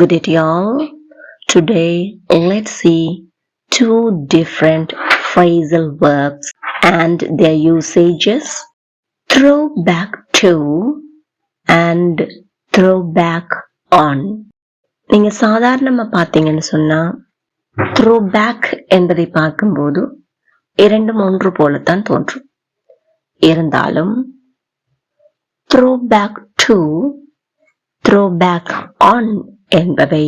Good day to y'all. Today, let's see two different phrasal verbs and their usages. Throw back to and throw back on. நீங்க சாதாரணமா பார்த்தீங்கன்னு சொன்னா throw back என்பதை பார்க்கும்போது இரண்டும் ஒன்று போலத்தான் தோன்றும். இருந்தாலும் throw back to, throw back on என்பவை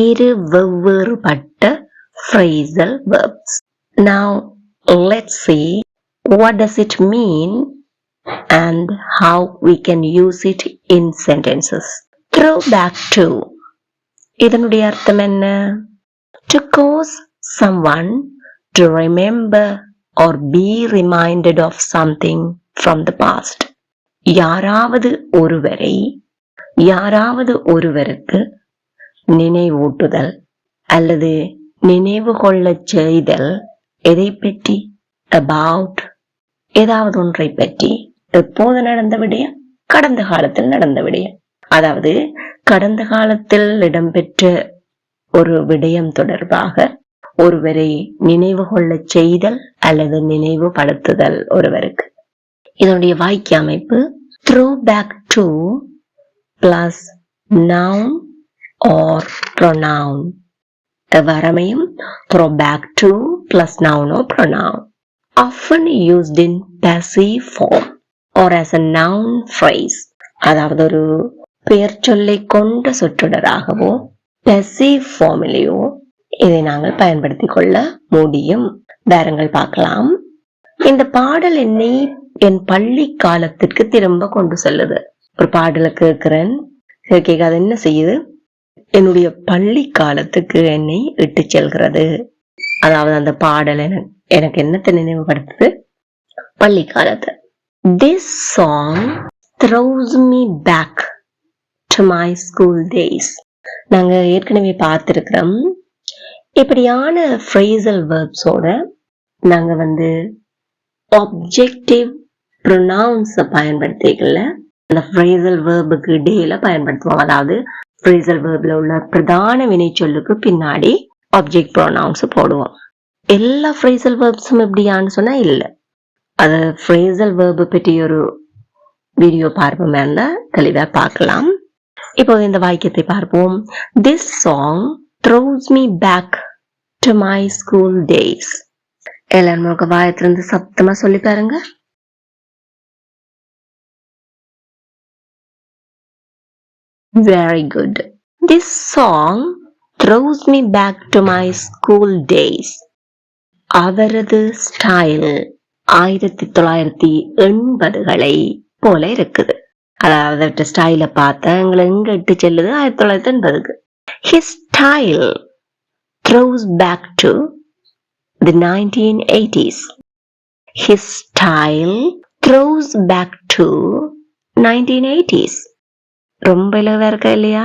இரு வெவ்வேறுபட்ட phrasal verbs. Now let's see what does it mean and how we can use it in sentences. Throw back to, இதனுடைய அர்த்தம் என்ன? To cause someone to remember or be reminded of something from the past. யாராவது ஒருவருக்கு நினைவூட்டுதல் அல்லது நினைவு கொள்ளச் செய்தல். எதை பற்றி? about, ஏதாவது ஒன்றை பற்றி. எப்போது நடந்த விடயம்? கடந்த காலத்தில் நடந்த விடயம். அதாவது கடந்த காலத்தில் இடம்பெற்ற ஒரு விடயம் தொடர்பாக ஒருவரை நினைவு கொள்ளச் செய்தல் அல்லது நினைவுபடுத்துதல் ஒருவருக்கு. இதனுடைய வாக்கிய அமைப்பு throw back to plus noun or pronoun. எவ்வாறமையும் throw back to plus noun or pronoun. Often used in passive form or as a noun phrase. அதாவது ஒரு பெயர் சொல்லை கொண்ட சொற்றொடராகவோ passive formலையோ இதை நாங்கள் பயன்படுத்திக் கொள்ள முடியும். வேறங்கள் பார்க்கலாம். இந்த பாடல் என்னை என் பள்ளி காலத்திற்கு திரும்ப கொண்டு செல்லுது. ஒரு பாடலை கேட்கிறேன், கேட்க அது என்ன செய்யுது? என்னுடைய பள்ளி காலத்துக்கு என்னை இட்டு செல்கிறது. அதாவது அந்த பாடல் எனக்கு என்னத்தை நினைவுபடுத்துது? பள்ளி காலத்தை. This song throws me back to my school days. நாங்க ஏற்கனவே பார்த்திருக்கிறோம். இப்படியான phrasal verbsோட நாங்க objective pronouns பயன்படுத்திக்கல அந்த phrasal verbுக்கு இடையில பயன்படுத்துவோம். அதாவது phrasal verbல உள்ள பிரதான வினை சொல்லுக்கு பின்னாடி object pronouns போடுவோம். எல்லா phrasal verbsum எப்படியான்னு சொன்னா இல்ல. அது phrasal verb பற்றி ஒரு வீடியோ பார்ப்போம், தெளிவா பார்க்கலாம். இப்போது இந்த வாக்கியத்தை பார்ப்போம். This song throws me back to my school days. எல்லாரும் வாயத்திலிருந்து சத்தமா சொல்லி பாருங்க. Very good. This song throws me back to my school days. அவரது ஸ்டைல் 1980களை போல இருக்குது. அதாவது ஸ்டைல பார்த்தா எங்களை எங்க இட்டு செல்லுது? 1980க்கு. His style throws back to the 1980s. His style throws back to 1980s. ரொம்ப இலவா இருக்கா இல்லையா?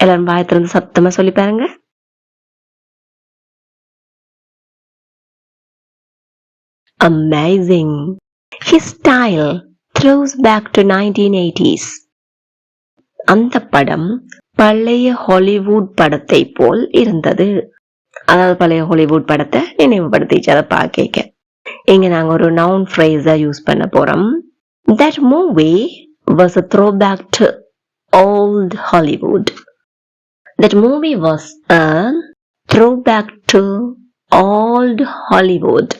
எல்லாரும் வாயத்திலிருந்து சத்தமா சொல்லி பாருங்க. Amazing. His style throws back to 1980s. அந்த படம் பழைய ஹாலிவுட் படத்தை போல் இருந்தது. அதாவது பழைய ஹாலிவுட் படத்தை நினைவுபடுத்திச்சு. அதை பார்க்க இங்க நாங்க ஒரு noun phrase யூஸ் பண்ண போறோம். That movie was a throwback to old Hollywood. That movie was a throwback to old Hollywood.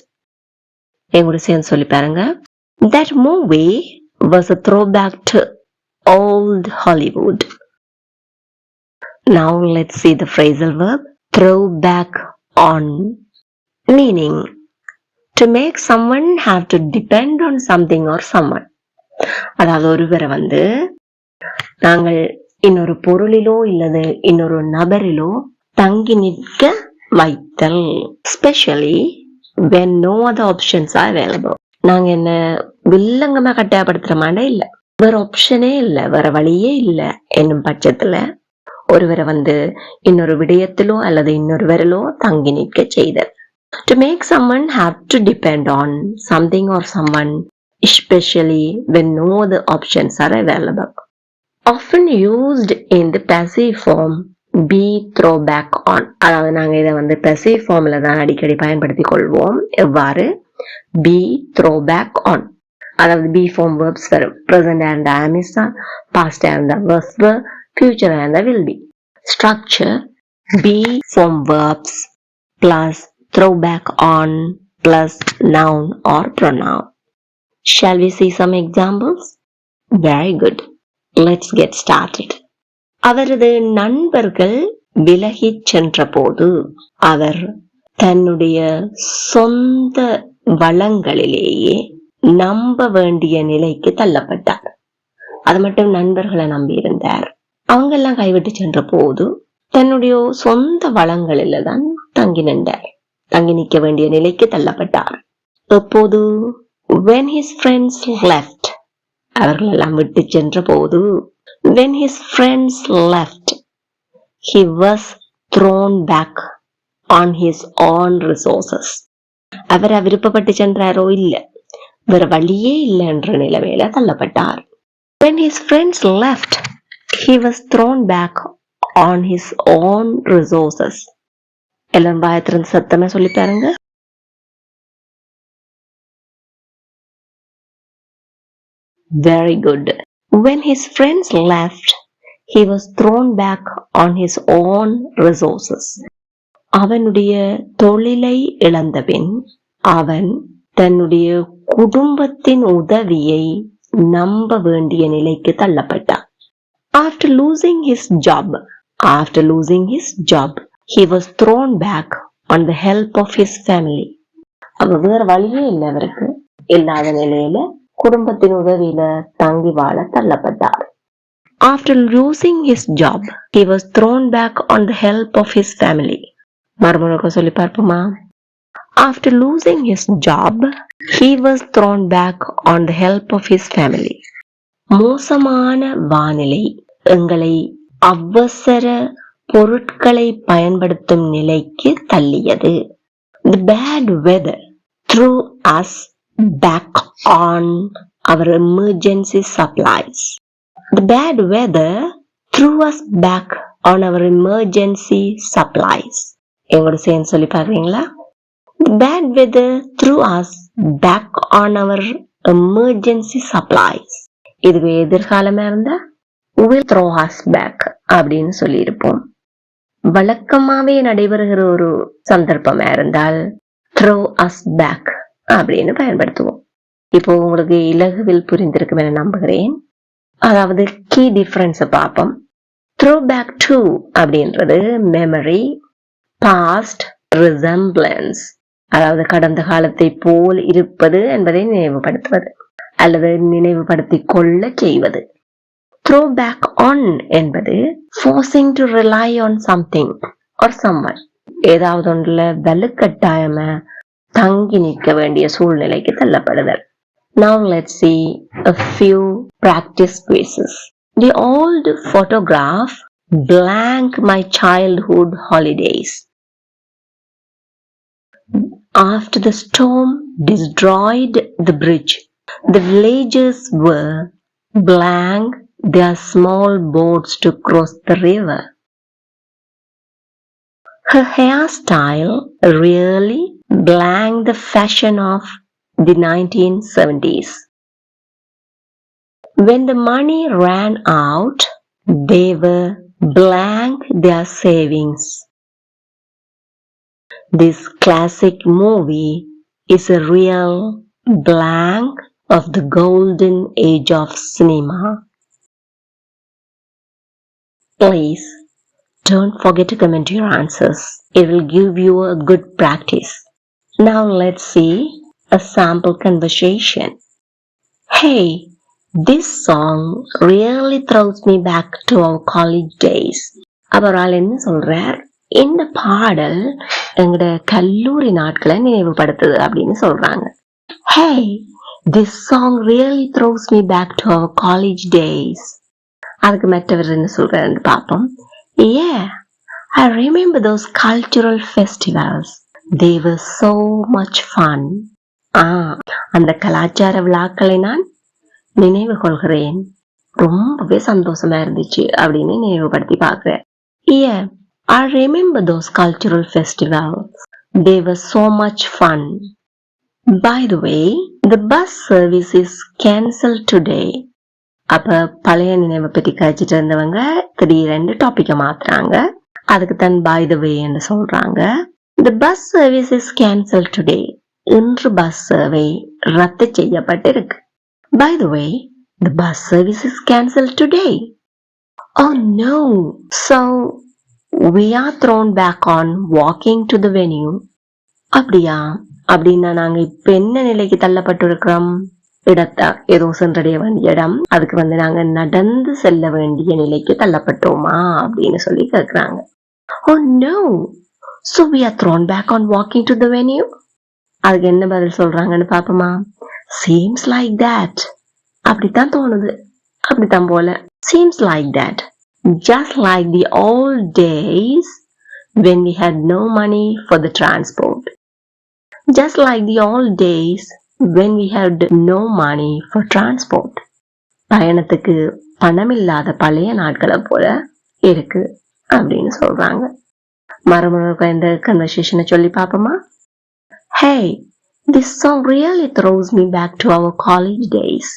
எங்கூட சேர்ந்து சொல்லி பாருங்க. That movie was a throwback to old Hollywood. Now let's see the phrasal verb throw back on. Meaning to make someone have to depend on something or someone. அதாவது ஒருவரை நாங்கள் இன்னொரு பொருளிலோ இல்லது இன்னொரு நபரிலோ தங்கி நிற்க வைத்தல். Especially when no other options are available. நாங்க என்ன வில்லங்கமா கட்டாயப்படுத்துற மாதிரி இல்ல, வேற ஆப்ஷனே இல்ல, வேற வழியே இல்ல என்னும் பட்சத்துல ஒருவரை இன்னொரு விடயத்திலோ அல்லது இன்னொருவரிலோ தங்கி நிற்க செய்தல். To make someone have to depend on something or someone, especially when no other options are available. Often used in the passive form be throwback on. அதாவது நாங்க இதை வந்து passive formல தான் அடிக்கடி பயன்படுத்திக் கொள்வோம். எவ்வாறு? be throwback on. அதாவது be form verbs வரும். present and am is the, past and the was were, future and the will be. Structure: be form verbs plus throwback on plus noun or pronoun. Shall we see some examples? Very good. Let's get started. அவரது நண்பர்கள் விலகிச் சென்ற போது அவர் தன்னுடைய சொந்த வளங்களிலேயே நம்ப வேண்டிய நிலைக்கு தள்ளப்பட்டார். அது மட்டும் நண்பர்களை நம்பி இருந்தார். அவங்க எல்லாம் கைவிட்டு சென்ற போது தன்னுடைய சொந்த வளங்களில தான் தங்கி நின்றார். தங்கி நிற்க வேண்டிய நிலைக்கு தள்ளப்பட்டார். எப்போது? when his friends left. அவர்கள் எல்லாம் விட்டு சென்ற போது when his friends left, he was thrown back on his own resources. அவர் விருப்பப்பட்டு சென்றாரோ இல்ல, வேற வழியே இல்லை என்ற நிலைமையில தள்ளப்பட்டார். when his friends left, he was thrown back on his own resources. எல்லாம் வாயத்திலிருந்து சத்தமா சொல்லி பாருங்க. Very good. When his friends left, he was thrown back on his own resources. அவனுடைய தொழிலை இழந்தபின் அவன் தன்னுடைய குடும்பத்தின் உதவியை நம்ப வேண்டிய நிலைக்கு தள்ளப்பட்டான். After losing his job, he was thrown back on the help of his family. அவ வேற வழியே இல்லை, அவருக்கு இல்லாத நிலையில குடும்பத்தின் உதவியில தங்கி வாழ தள்ளப்பட்டார். After losing his job, he was thrown back on the help of his family. மறுமுறை சொல்லி பார்ப்போமா? After losing his job, he was thrown back on the help of his family. மோசமான வானிலை எங்களை அவசர பொருட்களை பயன்படுத்தும் நிலைக்கு தள்ளியது. The bad weather threw us back on our emergency supplies. The bad weather threw us back on our emergency supplies. எங்கூட சேர்ந்து சொல்லி பாருங்களா? The bad weather threw us back on our emergency supplies. இதுவே எதிர்காலமா இருந்தா will throw us back அப்படின்னு சொல்லி இருப்போம். வழக்கமாவே நடைபெறுகிற ஒரு சந்தர்ப்பமா இருந்தால் throw us back அப்படின்னு பயன்படுத்துவோம். இப்போ உங்களுக்கு இலகுவில் புரிந்திருக்கும் என நம்புகிறேன். அதாவது கீ டிஃபரன்ஸ் பார்ப்போம். த்ரோ பேக் டு அப்படின்றது மெமரி, பாஸ்ட், ரிசம்பிளன்ஸ், அதாவது கடந்த காலத்தை போல் இருப்பது என்பதை நினைவுபடுத்துவது அல்லது நினைவுபடுத்திக் கொள்ள செய்வது. த்ரோ பேக் ஆன் என்பது forcing to rely on something R someone, ஏதாவது ஒன்றுல வலுக்கட்டாயமா தங்கி நிற்க வேண்டிய சூழ்நிலைக்கு தள்ளப்படுதல். Now let's see a few practice quizzes. The old photograph blank my childhood holidays. After the storm destroyed the bridge, the villagers were blank their small boats to cross the river. Her hairstyle really blank the fashion of the 1970s. When the money ran out, they were blank their savings. This classic movie is a real blank of the golden age of cinema. Please don't forget to comment your answers. It will give you a good practice. Now let's see a sample conversation. Hey, this song really throws me back to our college days. அவரால் என்ன சொல்றார்? இந்த பாடல் எங்கட கல்லூரி நாட்களை நினைவுபடுத்துது அப்படின்னு சொல்றாங்க. Hey, this song really throws me back to our college days. அதுக்கு மற்றவர் என்ன சொல்றாருன்னு பார்ப்போம். Yeah, I remember those cultural festivals. They were so much fun. அந்த கலாச்சார விழாக்களை நான் நினைவு கொள்கிறேன், ரொம்பவே சந்தோஷமா இருந்துச்சு அப்படின்னு நினைவுபடுத்தி பாக்குறேன். Yeah, I remember those cultural festivals. They were so much fun. By the way, the bus service is cancelled today. அப்ப பழைய நினைவை பத்தி கழிச்சிட்டு இருந்தவங்க திடீரென்று டாபிக்க மாத்துறாங்க. அதுக்கு தான் by the way என்று சொல்றாங்க. The bus service is cancelled today. இன்று பஸ் சேவை ரத்து செய்யப்பட்டிருக்கு. By the way, the bus service is cancelled today. Oh no! So we are thrown back on walking to the venue. அப்படியா? அப்படின்னா நாங்க இப்ப என்ன நிலைக்கு தள்ளப்பட்டிருக்கிறோம்? இடத்த ஏதோ சென்றடைய வேண்டிய இடம், அதுக்கு நாங்க நடந்து செல்ல வேண்டிய நிலைக்கு தள்ளப்பட்டோமா அப்படின்னு சொல்லி கேக்குறாங்க. Oh no! So we are thrown back on walking to the venue? அதுக்கு என்ன பதில் சொல்றாங்கன்னு பாப்போமா? Seems like that. அப்படித்தான் தோணுது, அப்படித்தான் போல. Seems like that. Just like the old days when we had no money for the transport. Just like the old days when we had no money for transport. பயணத்துக்கு பணம் இல்லாத பழைய நாட்களை போல இருக்கு அப்படின்னு சொல்றாங்க. மறுமுறை இந்த கன்வர்சேஷனை சொல்லி பாப்போமா? Hey, this song really throws me back to our college days.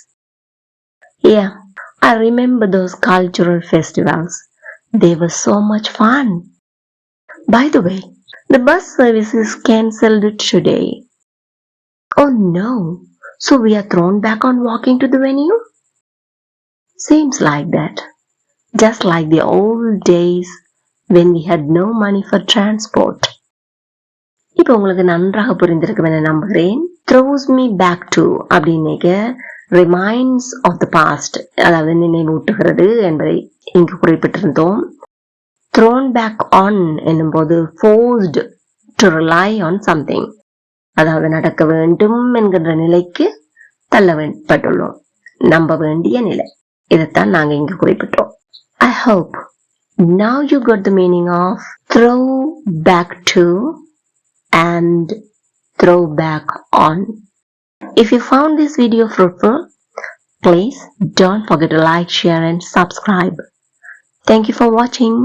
Yeah, I remember those cultural festivals. They were so much fun. By the way, the bus service is cancelled today. Oh no, so we are thrown back on walking to the venue? Seems like that. Just like the old days when we had no money for transport. இப்போ உங்களுக்கு நன்றாக புரிந்திருக்கும் என நம்புகிறேன். Throws me back to அப்படின்னேக்க reminds of the past, அதாவது நினைவூட்டுகிறது என்பதை இங்கு குறிப்பிட்டிருந்தோம். Thrown back on என்னும்போது forced to rely on something, அதாவது நடக்க வேண்டும் என்கின்ற நிலைக்கு தள்ளப்பட்டுள்ளோம், நம்ப வேண்டிய நிலை. இதைத்தான் நாங்க இங்கு குறிப்பிட்டோம். I hope now you got the meaning of throw back to and throw back on. If you found this video fruitful, please don't forget to like, share and subscribe. Thank you for watching.